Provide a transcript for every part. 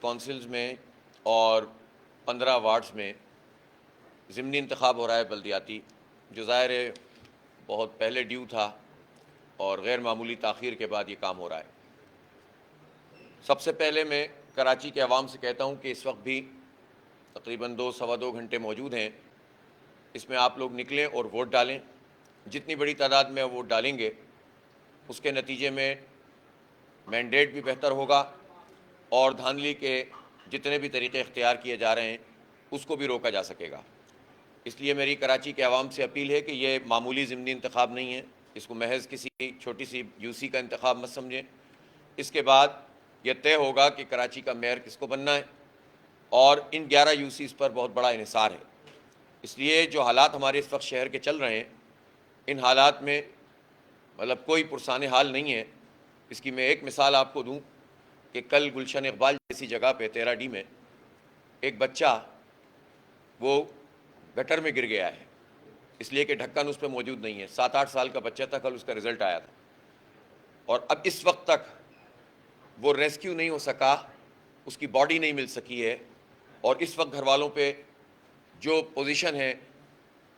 Councils میں اور 15 wards میں ضمنی انتخاب ہو رہا ہے بلدیاتی، جو ظاہر ہے بہت پہلے ڈیو تھا اور غیر معمولی تاخیر کے بعد یہ کام ہو رہا ہے۔ سب سے پہلے میں کراچی کے عوام سے کہتا ہوں کہ اس وقت بھی تقریباً 2-2.25 گھنٹے موجود ہیں، اس میں آپ لوگ نکلیں اور ووٹ ڈالیں۔ جتنی بڑی تعداد میں ووٹ ڈالیں گے اس کے نتیجے میں مینڈیٹ بھی بہتر ہوگا اور دھاندلی کے جتنے بھی طریقے اختیار کیے جا رہے ہیں اس کو بھی روکا جا سکے گا۔ اس لیے میری کراچی کے عوام سے اپیل ہے کہ یہ معمولی ضمنی انتخاب نہیں ہے، اس کو محض کسی چھوٹی سی یو سی کا انتخاب مت سمجھیں۔ اس کے بعد یہ طے ہوگا کہ کراچی کا میئر کس کو بننا ہے، اور ان 11 یو سیز پر بہت بڑا انحصار ہے۔ اس لیے جو حالات ہمارے اس وقت شہر کے چل رہے ہیں، ان حالات میں مطلب کوئی پرسان حال نہیں ہے۔ اس کی میں ایک مثال آپ کو دوں کہ کل گلشن اقبال جیسی جگہ پہ 13D میں ایک بچہ وہ گٹر میں گر گیا ہے، اس لیے کہ ڈھکن اس پہ موجود نہیں ہے۔ 7-8 سال کا بچہ تھا، کل اس کا رزلٹ آیا تھا، اور اب اس وقت تک وہ ریسکیو نہیں ہو سکا، اس کی باڈی نہیں مل سکی ہے، اور اس وقت گھر والوں پہ جو پوزیشن ہے،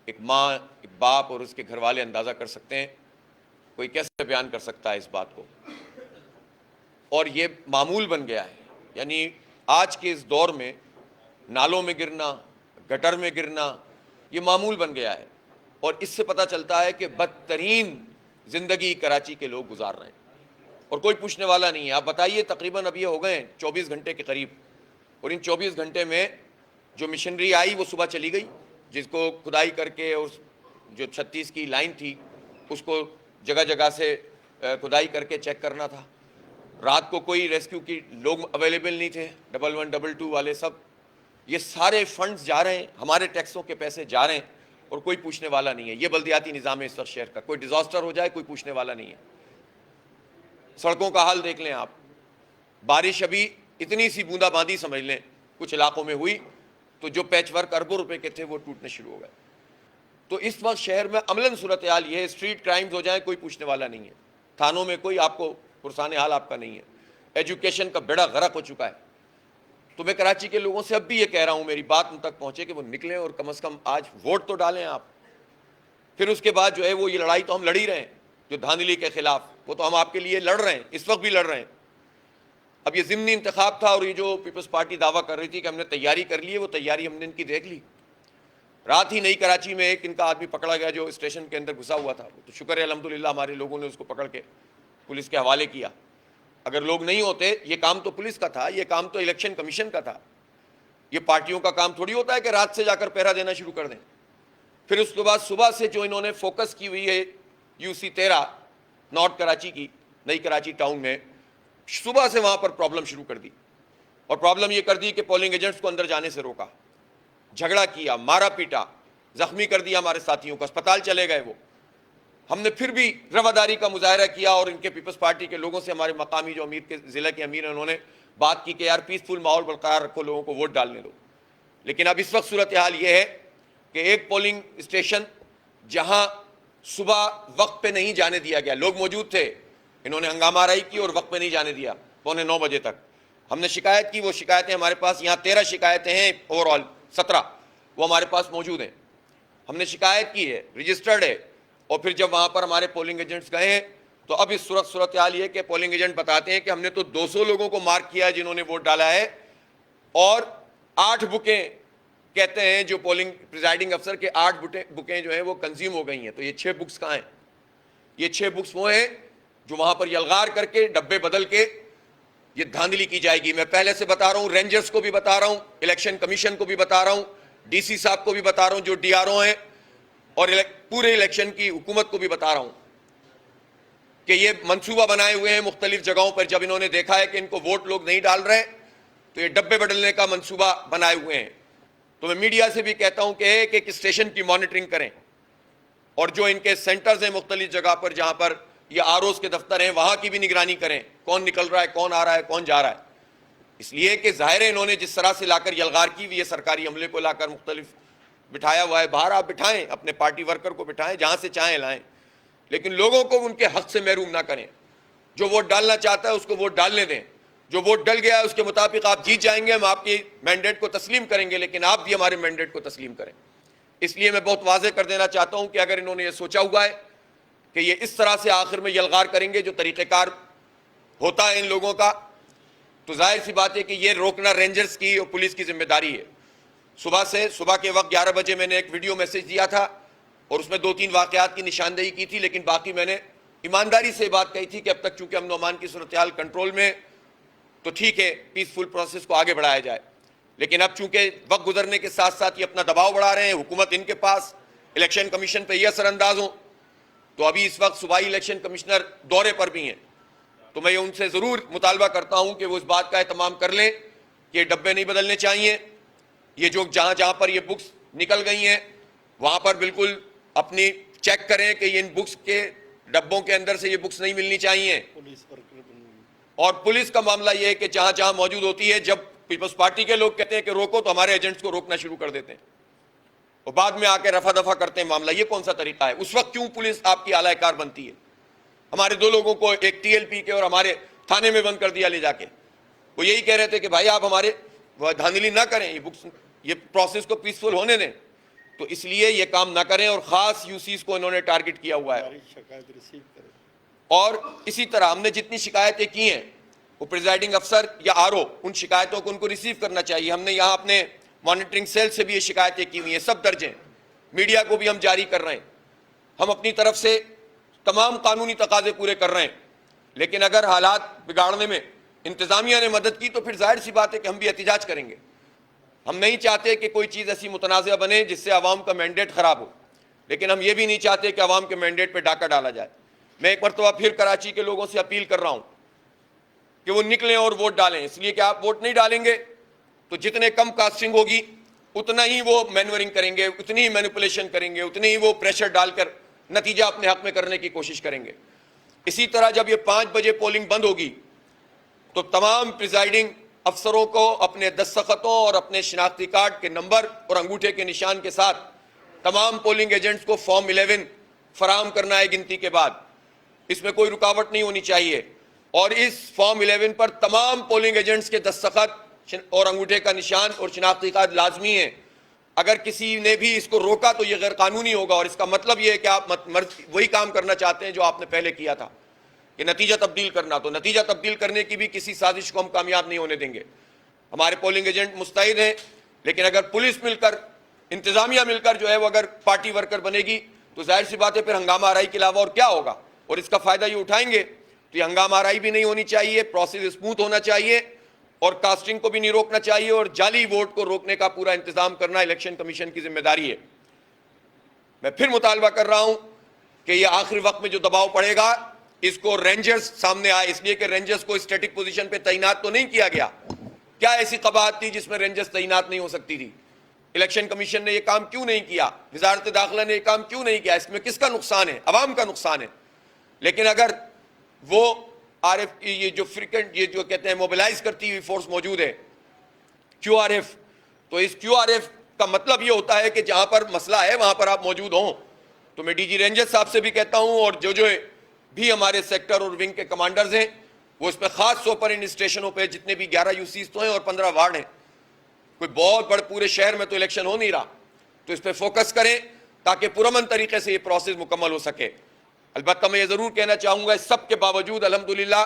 ایک ماں، ایک باپ اور اس کے گھر والے اندازہ کر سکتے ہیں، کوئی کیسے بیان کر سکتا ہے اس بات کو۔ اور یہ معمول بن گیا ہے، یعنی آج کے اس دور میں نالوں میں گرنا، گٹر میں گرنا، یہ معمول بن گیا ہے، اور اس سے پتہ چلتا ہے کہ بدترین زندگی کراچی کے لوگ گزار رہے ہیں اور کوئی پوچھنے والا نہیں ہے۔ آپ بتائیے، تقریباً اب یہ ہو گئے ہیں 24 گھنٹے کے قریب، اور ان 24 گھنٹے میں جو مشنری آئی وہ صبح چلی گئی، جس کو کھدائی کر کے اور جو 36 کی لائن تھی اس کو جگہ جگہ سے کھدائی کر کے چیک کرنا تھا۔ رات کو کوئی ریسکیو کی لوگ اویلیبل نہیں تھے، 11 22 والے سب۔ یہ سارے فنڈز جا رہے ہیں، ہمارے ٹیکسوں کے پیسے جا رہے ہیں، اور کوئی پوچھنے والا نہیں ہے۔ یہ بلدیاتی نظام ہے اس وقت شہر کا، کوئی ڈیزاسٹر ہو جائے کوئی پوچھنے والا نہیں ہے۔ سڑکوں کا حال دیکھ لیں آپ، بارش ابھی اتنی سی بوندا باندی سمجھ لیں کچھ علاقوں میں ہوئی تو جو پیچ ورک اربوں روپے کے تھے وہ ٹوٹنے شروع ہو گئے۔ تو اس وقت شہر میں عملاً صورتحال یہ ہے، اسٹریٹ کرائمز ہو جائیں کوئی پوچھنے والا نہیں ہے، تھانوں میں کوئی آپ کو پرسان حال آپ کا نہیں ہے، ایجوکیشن کا بیڑا غرق ہو چکا ہے۔ تو میں کراچی کے لوگوں سے اب بھی یہ کہہ رہا ہوں، میری بات ان تک پہنچے کہ وہ نکلیں اور کم از کم آج ووٹ تو ڈالیں آپ۔ پھر اس کے بعد جو ہے وہ یہ لڑائی تو ہم لڑ ہی رہے ہیں، جو دھاندلی کے خلاف، وہ تو ہم آپ کے لیے لڑ رہے ہیں، اس وقت بھی لڑ رہے ہیں۔ اب یہ ضمنی انتخاب تھا، اور یہ جو پیپلز پارٹی دعویٰ کر رہی تھی کہ ہم نے تیاری کر لی ہے، وہ تیاری ہم نے ان کی دیکھ لی۔ رات ہی نئی کراچی میں ایک ان کا آدمی پکڑا گیا جو اسٹیشن کے اندر گھسا ہوا تھا، تو شکر ہے الحمدللہ ہمارے لوگوں نے اس کو پکڑ کے پولیس کے حوالے کیا۔ اگر لوگ نہیں ہوتے، یہ کام تو پولیس کا تھا، یہ کام تو الیکشن کمیشن کا تھا، یہ پارٹیوں کا کام تھوڑی ہوتا ہے کہ رات سے جا کر پہرا دینا شروع کر دیں۔ پھر اس کے بعد صبح سے جو انہوں نے فوکس کی ہوئی ہے UC 13 نارتھ کراچی کی، نئی کراچی ٹاؤن میں، صبح سے وہاں پر پرابلم شروع کر دی، اور پرابلم یہ کر دی کہ پولنگ ایجنٹس کو اندر جانے سے روکا، جھگڑا کیا، مارا پیٹا، زخمی کر دیا ہمارے ساتھیوں کو، اسپتال چلے گئے وہ۔ ہم نے پھر بھی رواداری کا مظاہرہ کیا، اور ان کے پیپلز پارٹی کے لوگوں سے، ہمارے مقامی جو امیر کے ضلع کے امیر ہیں، انہوں نے بات کی کہ یار پیسفل ماحول برقرار رکھو، لوگوں کو ووٹ ڈالنے دو۔ لیکن اب اس وقت صورتحال یہ ہے کہ ایک پولنگ اسٹیشن جہاں صبح وقت پہ نہیں جانے دیا گیا، لوگ موجود تھے، انہوں نے ہنگامہ آرائی کی اور وقت پہ نہیں جانے دیا، 8:45 بجے تک۔ ہم نے شکایت کی، وہ شکایتیں ہمارے پاس، یہاں 13 شکایتیں ہیں، اوور آل 17 وہ ہمارے پاس موجود ہیں، ہم نے شکایت کی ہے، رجسٹرڈ ہے۔ اور پھر جب وہاں پر ہمارے پولنگ ایجنٹس گئے ہیں تو اب اس صورتحال یہ کہ پولنگ ایجنٹ بتاتے ہیں کہ ہم نے تو 200 لوگوں کو مارک کیا ہے جنہوں نے ووٹ ڈالا ہے، اور 8 بکیں کہتے ہیں جو پولنگ پریزائڈنگ افسر کے 8 بکیں جو ہیں وہ کنزیوم ہو گئی ہیں۔ تو یہ 6 بکس کہاں ہیں؟ یہ 6 بکس وہ ہیں جو وہاں پر یلغار کر کے ڈبے بدل کے یہ دھاندلی کی جائے گی۔ میں پہلے سے بتا رہا ہوں، رینجرز کو بھی بتا رہا ہوں، الیکشن کمیشن کو بھی بتا رہا ہوں، DC صاحب کو بھی بتا رہا ہوں جو DRO ہیں، اور پورے الیکشن کی حکومت کو بھی بتا رہا ہوں کہ یہ منصوبہ بنائے ہوئے ہیں مختلف جگہوں پر۔ جب انہوں نے دیکھا ہے کہ ان کو ووٹ لوگ نہیں ڈال رہے تو یہ ڈبے بدلنے کا منصوبہ بنائے ہوئے ہیں۔ تو میں میڈیا سے بھی کہتا ہوں کہ ایک ایک اسٹیشن کی مانیٹرنگ کریں، اور جو ان کے سینٹرز ہیں مختلف جگہ پر جہاں پر یہ ROs کے دفتر ہیں، وہاں کی بھی نگرانی کریں، کون نکل رہا ہے، کون آ رہا ہے، کون جا رہا ہے۔ اس لیے کہ ظاہر ہے انہوں نے جس طرح سے لا کر یلغار کی ہوئی ہے، سرکاری عملے کو لا کر مختلف بٹھایا ہوا ہے، باہر آپ بٹھائیں، اپنے پارٹی ورکر کو بٹھائیں، جہاں سے چاہیں لائیں، لیکن لوگوں کو ان کے حق سے محروم نہ کریں۔ جو ووٹ ڈالنا چاہتا ہے اس کو ووٹ ڈالنے دیں، جو ووٹ ڈل گیا ہے اس کے مطابق آپ جیت جائیں گے، ہم آپ کی مینڈیٹ کو تسلیم کریں گے، لیکن آپ بھی ہمارے مینڈیٹ کو تسلیم کریں۔ اس لیے میں بہت واضح کر دینا چاہتا ہوں کہ اگر انہوں نے یہ سوچا ہوا ہے کہ یہ اس طرح سے آخر میں یلغار کریں گے جو طریقہ کار ہوتا ہے ان لوگوں کا، تو ظاہر سی بات ہے کہ یہ روکنا رینجرز کی اور پولیس کی ذمہ داری ہے۔ صبح کے وقت 11 بجے میں نے ایک ویڈیو میسج دیا تھا اور اس میں 2-3 واقعات کی نشاندہی کی تھی، لیکن باقی میں نے ایمانداری سے بات کہی تھی کہ اب تک چونکہ امن و امان کی صورتحال کنٹرول میں، تو ٹھیک ہے پیسفل پروسیس کو آگے بڑھایا جائے، لیکن اب چونکہ وقت گزرنے کے ساتھ ساتھ یہ اپنا دباؤ بڑھا رہے ہیں، حکومت ان کے پاس، الیکشن کمیشن پہ یہ اثر انداز ہوں، تو ابھی اس وقت صوبائی الیکشن کمشنر دورے پر بھی ہیں، تو میں ان سے ضرور مطالبہ کرتا ہوں کہ وہ اس بات کا اہتمام کر لیں کہ یہ ڈبے نہیں بدلنے چاہیے، یہ جو جہاں پر یہ بکس نکل گئی ہیں وہاں پر بالکل اپنی چیک کریں کہ ان بکس کے ڈبوں کے اندر سے یہ بکس نہیں ملنی چاہیے۔ اور پولیس کا معاملہ یہ ہے کہ جہاں موجود ہوتی ہے، جب پیپلز پارٹی کے لوگ کہتے ہیں کہ روکو تو ہمارے ایجنٹس کو روکنا شروع کر دیتے ہیں اور بعد میں آ کے رفع دفع کرتے ہیں معاملہ۔ یہ کون سا طریقہ ہے؟ اس وقت کیوں پولیس آپ کی اعلی کار بنتی ہے؟ ہمارے 2 لوگوں کو ایک ٹی ایل پی کے اور ہمارے تھانے میں بند کر دیا لے جا کے، وہ یہی کہہ رہے تھے کہ بھائی آپ ہمارے دھاندلی نہ کریں، یہ پروسیس کو پیسفل ہونے دیں، تو اس لیے یہ کام نہ کریں، اور خاص یوسیز کو انہوں نے ٹارگٹ کیا ہوا ہے۔ اور اسی طرح ہم نے جتنی شکایتیں کی ہیں وہ پریزائڈنگ افسر یا RO ان شکایتوں کو ان کو ریسیو کرنا چاہیے۔ ہم نے یہاں اپنے مانیٹرنگ سیل سے بھی یہ شکایتیں کی ہوئی ہیں، سب درج ہیں، میڈیا کو بھی ہم جاری کر رہے ہیں، ہم اپنی طرف سے تمام قانونی تقاضے پورے کر رہے ہیں، لیکن اگر حالات بگاڑنے میں انتظامیہ نے مدد کی تو پھر ظاہر سی بات ہے کہ ہم بھی احتجاج کریں گے۔ ہم نہیں چاہتے کہ کوئی چیز ایسی متنازع بنے جس سے عوام کا مینڈیٹ خراب ہو، لیکن ہم یہ بھی نہیں چاہتے کہ عوام کے مینڈیٹ پہ ڈاکہ ڈالا جائے۔ میں ایک مرتبہ پھر کراچی کے لوگوں سے اپیل کر رہا ہوں کہ وہ نکلیں اور ووٹ ڈالیں، اس لیے کہ آپ ووٹ نہیں ڈالیں گے تو جتنے کم کاسٹنگ ہوگی اتنا ہی وہ مینورنگ کریں گے، اتنی ہی مینپولیشن کریں گے، اتنی ہی وہ پریشر ڈال کر نتیجہ اپنے حق میں کرنے کی کوشش کریں گے۔ اسی طرح جب یہ 5 بجے پولنگ بند ہوگی تو تمام پریزائڈنگ افسروں کو اپنے دستخطوں اور اپنے شناختی کارڈ کے نمبر اور انگوٹھے کے نشان کے ساتھ تمام پولنگ ایجنٹس کو فارم 11 فراہم کرنا ہے گنتی کے بعد۔ اس میں کوئی رکاوٹ نہیں ہونی چاہیے، اور اس فارم 11 پر تمام پولنگ ایجنٹس کے دستخط اور انگوٹھے کا نشان اور شناختی کارڈ لازمی ہے۔ اگر کسی نے بھی اس کو روکا تو یہ غیر قانونی ہوگا، اور اس کا مطلب یہ ہے کہ آپ وہی کام کرنا چاہتے ہیں جو آپ نے پہلے کیا تھا کہ نتیجہ تبدیل کرنا، تو نتیجہ تبدیل کرنے کی بھی کسی سازش کو ہم کامیاب نہیں ہونے دیں گے۔ ہمارے پولنگ ایجنٹ مستعد ہیں، لیکن اگر پولیس مل کر، انتظامیہ مل کر جو ہے وہ اگر پارٹی ورکر بنے گی تو ظاہر سی بات ہے پھر ہنگامہ آرائی کے علاوہ اور کیا ہوگا، اور اس کا فائدہ یہ اٹھائیں گے۔ تو یہ ہنگامہ آرائی بھی نہیں ہونی چاہیے، پروسیس اسموتھ ہونا چاہیے، اور کاسٹنگ کو بھی نہیں روکنا چاہیے، اور جعلی ووٹ کو روکنے کا پورا انتظام کرنا الیکشن کمیشن کی ذمہ داری ہے۔ میں پھر مطالبہ کر رہا ہوں کہ یہ آخری وقت میں جو دباؤ پڑے گا اس کو رینجرز سامنے آئے، اس لیے کہ رینجرز کو اسٹیٹک پوزیشن پہ تعینات تو نہیں کیا گیا۔ کیا ایسی قباحت تھی جس میں رینجرز تعینات نہیں ہو سکتی تھی؟ الیکشن کمیشن نے یہ کام کیوں نہیں کیا؟ وزارت داخلہ نے یہ کام کیوں نہیں کیا؟ اس میں کس کا نقصان ہے؟ عوام کا نقصان ہے۔ لیکن اگر وہ RF یہ جو فریکوینٹ یہ جو کہتے ہیں موبلائز کرتی ہوئی فورس موجود ہے QRF، تو اس QRF کا مطلب یہ ہوتا ہے کہ جہاں پر مسئلہ ہے وہاں پر آپ موجود ہوں۔ تو میں DG رینجر صاحب سے بھی کہتا ہوں، اور جو بھی ہمارے سیکٹر اور ونگ کے کمانڈرز ہیں وہ اس پہ خاص طور پر ان اسٹیشنوں پہ جتنے بھی 11 UCs تو ہیں اور 15 وارڈ ہیں، کوئی بہت بڑے پورے شہر میں تو الیکشن ہو نہیں رہا، تو اس پہ فوکس کریں تاکہ پرامن طریقے سے یہ پروسیس مکمل ہو سکے۔ البتہ میں یہ ضرور کہنا چاہوں گا اس سب کے باوجود الحمدللہ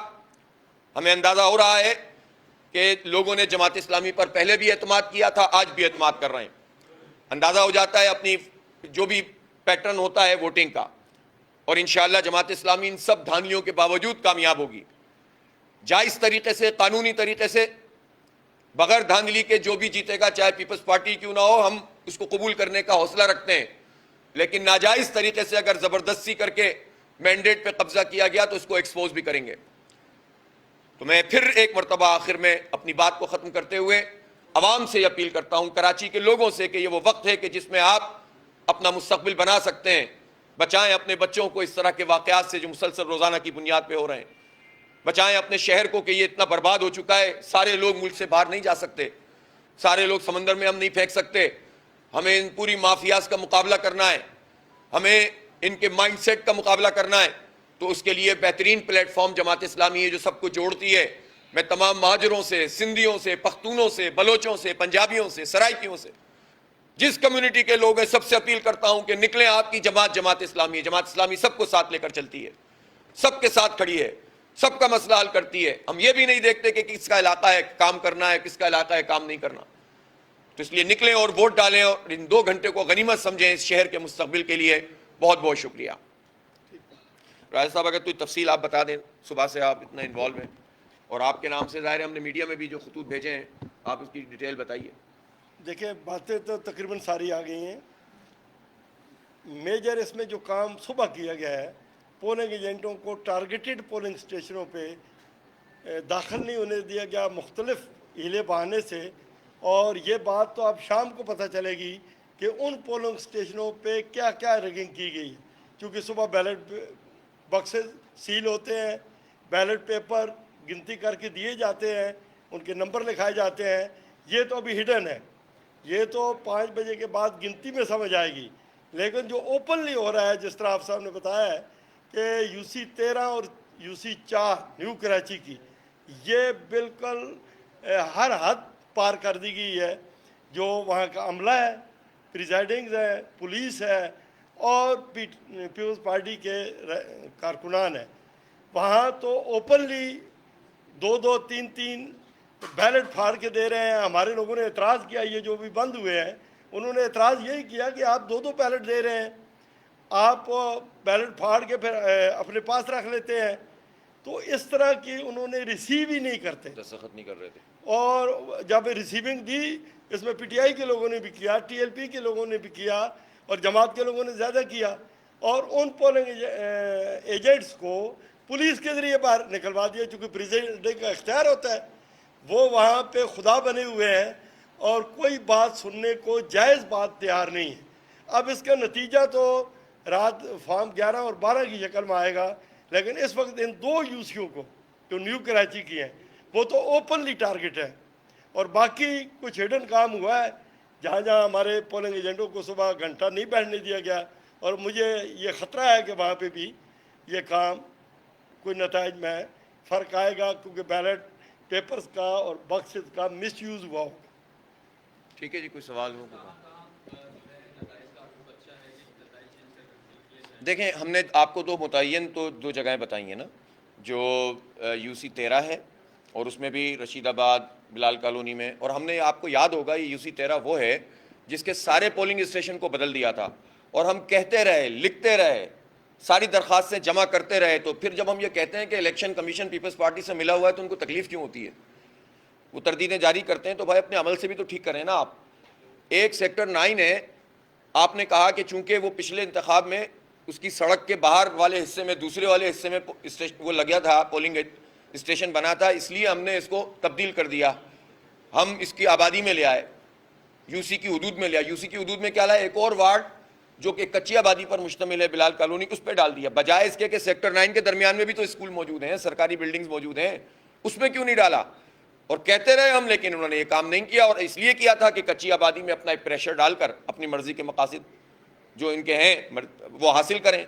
ہمیں اندازہ ہو رہا ہے کہ لوگوں نے جماعت اسلامی پر پہلے بھی اعتماد کیا تھا، آج بھی اعتماد کر رہے ہیں۔ اندازہ ہو جاتا ہے اپنی جو بھی پیٹرن ہوتا ہے ووٹنگ کا، اور انشاءاللہ جماعت اسلامی ان سب دھاندلیوں کے باوجود کامیاب ہوگی۔ جائز طریقے سے، قانونی طریقے سے، بغیر دھاندلی کے جو بھی جیتے گا، چاہے پیپلز پارٹی کیوں نہ ہو، ہم اس کو قبول کرنے کا حوصلہ رکھتے ہیں، لیکن ناجائز طریقے سے اگر زبردستی کر کے مینڈیٹ پہ قبضہ کیا گیا تو اس کو ایکسپوز بھی کریں گے۔ تو میں پھر ایک مرتبہ آخر میں اپنی بات کو ختم کرتے ہوئے عوام سے اپیل کرتا ہوں، کراچی کے لوگوں سے، کہ یہ وہ وقت ہے کہ جس میں آپ اپنا مستقبل بنا سکتے ہیں۔ بچائیں اپنے بچوں کو اس طرح کے واقعات سے جو مسلسل روزانہ کی بنیاد پہ ہو رہے ہیں، بچائیں اپنے شہر کو کہ یہ اتنا برباد ہو چکا ہے، سارے لوگ ملک سے باہر نہیں جا سکتے، سارے لوگ سمندر میں ہم نہیں پھینک سکتے، ہمیں ان پوری مافیاز کا مقابلہ کرنا ہے، ہمیں ان کے مائنڈ سیٹ کا مقابلہ کرنا ہے۔ تو اس کے لیے بہترین پلیٹ فارم جماعت اسلامی ہے جو سب کو جوڑتی ہے، میں تمام مہاجروں سے، سندھیوں سے، پختونوں سے، بلوچوں سے، پنجابیوں سے، سرائکیوں سے، جس کمیونٹی کے لوگ ہیں، سب سے اپیل کرتا ہوں کہ نکلیں. آپ کی جماعت اسلامی ہے. جماعت اسلامی سب کو ساتھ لے کر چلتی ہے، سب کے ساتھ کھڑی ہے، سب کا مسئلہ حل کرتی ہے. ہم یہ بھی نہیں دیکھتے کہ کس کا علاقہ ہے کام کرنا ہے، کس کا علاقہ ہے کام نہیں کرنا. تو اس لیے نکلیں اور ووٹ ڈالیں، اور ان 2 گھنٹے کو غنیمت سمجھیں اس شہر کے مستقبل کے لیے. بہت بہت شکریہ. راجہ صاحب اگر کوئی تفصیل آپ بتا دیں، صبح سے آپ اتنا انوالو ہیں، اور آپ کے نام سے ظاہر ہے ہم نے میڈیا میں بھی جو خطوط بھیجے ہیں، آپ اس کی ڈیٹیل بتائیے. دیکھیں باتیں تو تقریباً ساری آ گئی ہیں. میجر اس میں جو کام صبح کیا گیا ہے، پولنگ ایجنٹوں کو ٹارگیٹڈ پولنگ اسٹیشنوں پہ داخل نہیں ہونے دیا گیا مختلف ہیلے بہانے سے. اور یہ بات تو اب شام کو پتہ چلے گی کہ ان پولنگ اسٹیشنوں پہ کیا کیا ریگنگ کی گئی. کیونکہ صبح بیلٹ باکسز سیل ہوتے ہیں، بیلٹ پیپر گنتی کر کے دیے جاتے ہیں، ان کے نمبر لکھائے جاتے ہیں. یہ تو ابھی ہڈن ہے، یہ تو 5 بجے کے بعد گنتی میں سمجھ آئے گی. لیکن جو اوپنلی ہو رہا ہے، جس طرح آپ صاحب نے بتایا ہے کہ UC13 اور UC4 نیو کراچی کی، یہ بالکل ہر حد پار کر دی گئی ہے. جو وہاں کا عملہ ہے، پریزائڈنگز ہے، پولیس ہے، اور پیپلز پارٹی کے کارکنان ہیں، وہاں تو اوپنلی 2 3 بیلٹ پھاڑ کے دے رہے ہیں. ہمارے لوگوں نے اعتراض کیا، یہ جو بھی بند ہوئے ہیں انہوں نے اعتراض یہی کیا کہ آپ 2 بیلٹ دے رہے ہیں، آپ بیلٹ پھاڑ کے پھر اپنے پاس رکھ لیتے ہیں. تو اس طرح کی انہوں نے ریسیو ہی نہیں کرتے، دستخط نہیں کر رہے تھے. اور جب ریسیونگ دی، اس میں PTI کے لوگوں نے بھی کیا، TLP کے لوگوں نے بھی کیا، اور جماعت کے لوگوں نے زیادہ کیا. اور ان پولنگ ایجنٹس کو پولیس کے ذریعے باہر نکلوا دیا، چونکہ پریزیڈنٹ کا اختیار ہوتا ہے. وہ وہاں پہ خدا بنے ہوئے ہیں اور کوئی بات سننے کو جائز بات تیار نہیں ہے. اب اس کا نتیجہ تو رات فارم 11 اور 12 کی شکل میں آئے گا. لیکن اس وقت ان 2 UCO کو جو نیو کراچی کی ہیں وہ تو اوپنلی ٹارگٹ ہے، اور باقی کچھ ہڈن کام ہوا ہے جہاں جہاں ہمارے پولنگ ایجنٹوں کو صبح گھنٹہ نہیں بیٹھنے دیا گیا. اور مجھے یہ خطرہ ہے کہ وہاں پہ بھی یہ کام کوئی نتائج میں فرق آئے گا، کیونکہ بیلٹ پیپرز کا اور باکسز کا مس یوز ہوا ہوگا. ٹھیک ہے جی، کوئی سوال ہو؟ دیکھیں ہم نے آپ کو تو متعین تو 2 جگہیں بتائی ہیں نا، جو UC13 ہے اور اس میں بھی رشید آباد بلال کالونی میں. اور ہم نے آپ کو یاد ہوگا یہ UC13 وہ ہے جس کے سارے پولنگ اسٹیشن کو بدل دیا تھا، اور ہم کہتے رہے، لکھتے رہے، ساری درخواستیں جمع کرتے رہے. تو پھر جب ہم یہ کہتے ہیں کہ الیکشن کمیشن پیپلز پارٹی سے ملا ہوا ہے تو ان کو تکلیف کیوں ہوتی ہے؟ وہ تردیدیں جاری کرتے ہیں تو بھائی اپنے عمل سے بھی تو ٹھیک کریں نا. آپ ایک سیکٹر 9 ہے، آپ نے کہا کہ چونکہ وہ پچھلے انتخاب میں اس کی سڑک کے باہر والے حصے میں، دوسرے والے حصے میں وہ لگیا تھا، پولنگ اسٹیشن بنا تھا، اس لیے ہم نے اس کو تبدیل کر دیا. ہم اس کی آبادی میں لے آئے، UC کی حدود میں لے آئے. UC کی حدود میں کیا لائے؟ ایک اور وارڈ جو کہ کچی آبادی پر مشتمل ہے، بلال کالونی، اس پہ ڈال دیا. بجائے اس کے کہ سیکٹر 9 کے درمیان میں بھی تو اسکول موجود ہیں، سرکاری بلڈنگز موجود ہیں، اس میں کیوں نہیں ڈالا؟ اور کہتے رہے ہم، لیکن انہوں نے یہ کام نہیں کیا. اور اس لیے کیا تھا کہ کچی آبادی میں اپنا ایک پریشر ڈال کر اپنی مرضی کے مقاصد جو ان کے ہیں وہ حاصل کریں.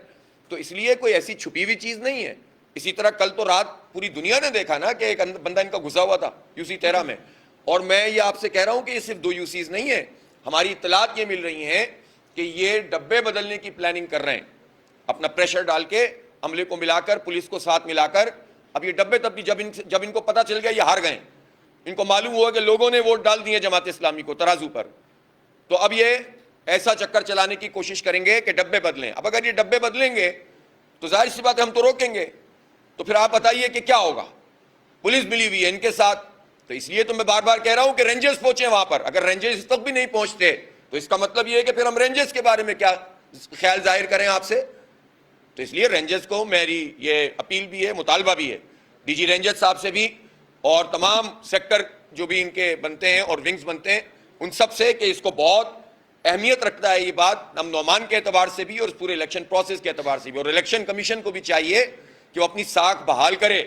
تو اس لیے کوئی ایسی چھپی ہوئی چیز نہیں ہے. اسی طرح کل تو رات پوری دنیا نے دیکھا نا کہ ایک بندہ ان کا گھسا ہوا تھا UC13 میں. اور میں یہ آپ سے کہہ رہا ہوں کہ یہ صرف 2 UCs نہیں ہیں. ہماری اطلاعات یہ مل رہی ہیں کہ یہ ڈبے بدلنے کی پلاننگ کر رہے ہیں، اپنا پریشر ڈال کے، عملے کو ملا کر، پولیس کو ساتھ ملا کر. اب یہ ڈبے تب بھی جب ان کو پتہ چل گیا یہ ہار گئے، ان کو معلوم ہوا کہ لوگوں نے ووٹ ڈال دیے جماعت اسلامی کو ترازو پر، تو اب یہ ایسا چکر چلانے کی کوشش کریں گے کہ ڈبے بدلیں. اب اگر یہ ڈبے بدلیں گے تو ظاہر سی بات ہے ہم تو روکیں گے. تو پھر آپ بتائیے کہ کیا ہوگا؟ پولیس ملی ہوئی ہے ان کے ساتھ. تو اس لیے تو میں بار بار کہہ رہا ہوں کہ رینجرز پہنچے وہاں پر. اگر رینجرز تک بھی نہیں پہنچتے تو اس کا مطلب یہ ہے کہ پھر ہم رینجرز کے بارے میں کیا خیال ظاہر کریں آپ سے. تو اس لیے رینجرز کو میری یہ اپیل بھی ہے، مطالبہ بھی ہے DG رینجرز صاحب سے بھی، اور تمام سیکٹر جو بھی ان کے بنتے ہیں اور ونگز بنتے ہیں ان سب سے، کہ اس کو بہت اہمیت رکھتا ہے یہ بات امن و امان کے اعتبار سے بھی اور پورے الیکشن پروسیس کے اعتبار سے بھی. اور الیکشن کمیشن کو بھی چاہیے کہ وہ اپنی ساکھ بحال کرے.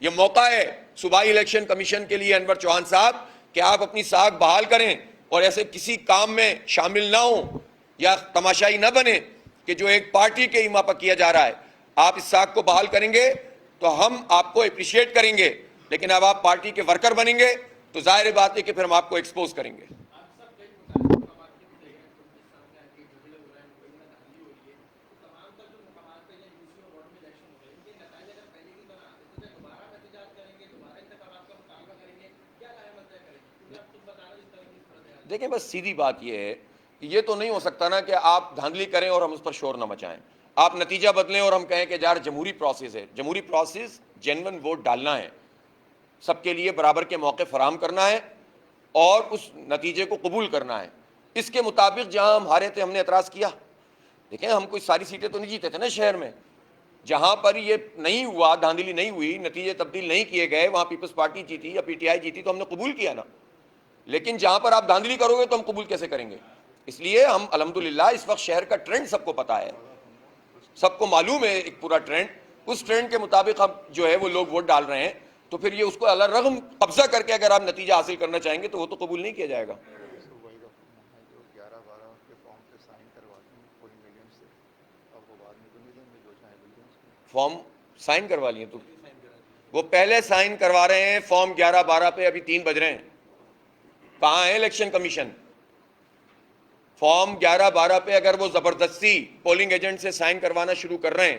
یہ موقع ہے صوبائی الیکشن کمیشن کے لیے انور چوہان صاحب کہ آپ اپنی ساکھ بحال کریں اور ایسے کسی کام میں شامل نہ ہوں یا تماشائی نہ بنے کہ جو ایک پارٹی کے ایما پر کیا جا رہا ہے. آپ اس ساکھ کو بحال کریں گے تو ہم آپ کو اپریشیٹ کریں گے. لیکن اب آپ پارٹی کے ورکر بنیں گے تو ظاہر بات ہے کہ پھر ہم آپ کو ایکسپوز کریں گے. دیکھیں بس سیدھی بات یہ ہے کہ یہ تو نہیں ہو سکتا نا کہ آپ دھاندلی کریں اور ہم اس پر شور نہ مچائیں. آپ نتیجہ بدلیں اور ہم کہیں کہ یار جمہوری پروسیس ہے. جمہوری پروسیس جینون ووٹ ڈالنا ہے, سب کے لیے برابر کے موقع فراہم کرنا ہے اور اس نتیجے کو قبول کرنا ہے. اس کے مطابق جہاں ہم ہارے تھے ہم نے اعتراض کیا. دیکھیں ہم کوئی ساری سیٹیں تو نہیں جیتے تھے نا شہر میں. جہاں پر یہ نہیں ہوا, دھاندلی نہیں ہوئی, نتیجے تبدیل نہیں کیے گئے, وہاں پیپلز پارٹی جیتی یا پی ٹی آئی جیتی تو ہم نے قبول کیا نا. لیکن جہاں پر آپ دھاندلی کرو گے تو ہم قبول کیسے کریں گے؟ اس لیے ہم الحمدللہ اس وقت شہر کا ٹرینڈ سب کو پتہ ہے, سب کو معلوم ہے ایک پورا ٹرینڈ. اس ٹرینڈ کے مطابق ہم جو ہے وہ لوگ ووٹ ڈال رہے ہیں, تو پھر یہ اس کو الرغم قبضہ کر کے اگر آپ نتیجہ حاصل کرنا چاہیں گے تو وہ تو قبول نہیں کیا جائے گا. فارم سائن کروا لیے تو وہ پہلے سائن کروا رہے ہیں فارم 11-12 پہ, ابھی 3 بج رہے ہیں. کہاں ہے الیکشن کمیشن؟ فارم 11-12 پہ اگر وہ زبردستی پولنگ ایجنٹ سے سائن کروانا شروع کر رہے ہیں,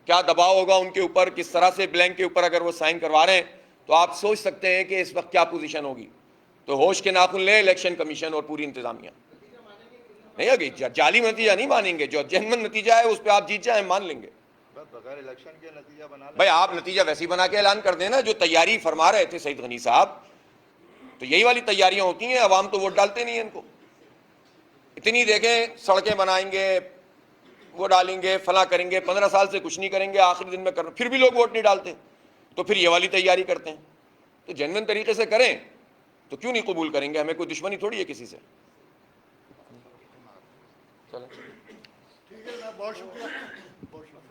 کیا دباؤ ہوگا ان کے اوپر, کس طرح سے بلینک کے اوپر اگر وہ سائن کروا رہے ہیں تو آپ سوچ سکتے ہیں کہ اس وقت کیا پوزیشن ہوگی. تو ہوش کے ناخن لیں الیکشن کمیشن اور پوری انتظامیہ. نہیں ہوگی, جعلی نتیجہ نہیں مانیں گے, جو جینون نتیجہ ہے اس پہ آپ جیت جائیں مان لیں گے. بغیر الیکشن کے نتیجہ بنا لیں. بھائی آپ نتیجہ ویسے ہی بنا کے اعلان کر دیں نا, جو تیاری فرما رہے تھے سعید غنی صاحب, تو یہی والی تیاریاں ہوتی ہیں. عوام تو ووٹ ڈالتے نہیں ہیں ان کو. اتنی دیکھیں سڑکیں بنائیں گے, وہ ڈالیں گے, فلاں کریں گے, 15 سال سے کچھ نہیں کریں گے, آخری دن میں کرنا, پھر بھی لوگ ووٹ نہیں ڈالتے. تو پھر یہ والی تیاری کرتے ہیں. تو جینوئن طریقے سے کریں تو کیوں نہیں قبول کریں گے؟ ہمیں کوئی دشمنی تھوڑی ہے کسی سے. چلیں ٹھیک ہے, بہت شکریہ.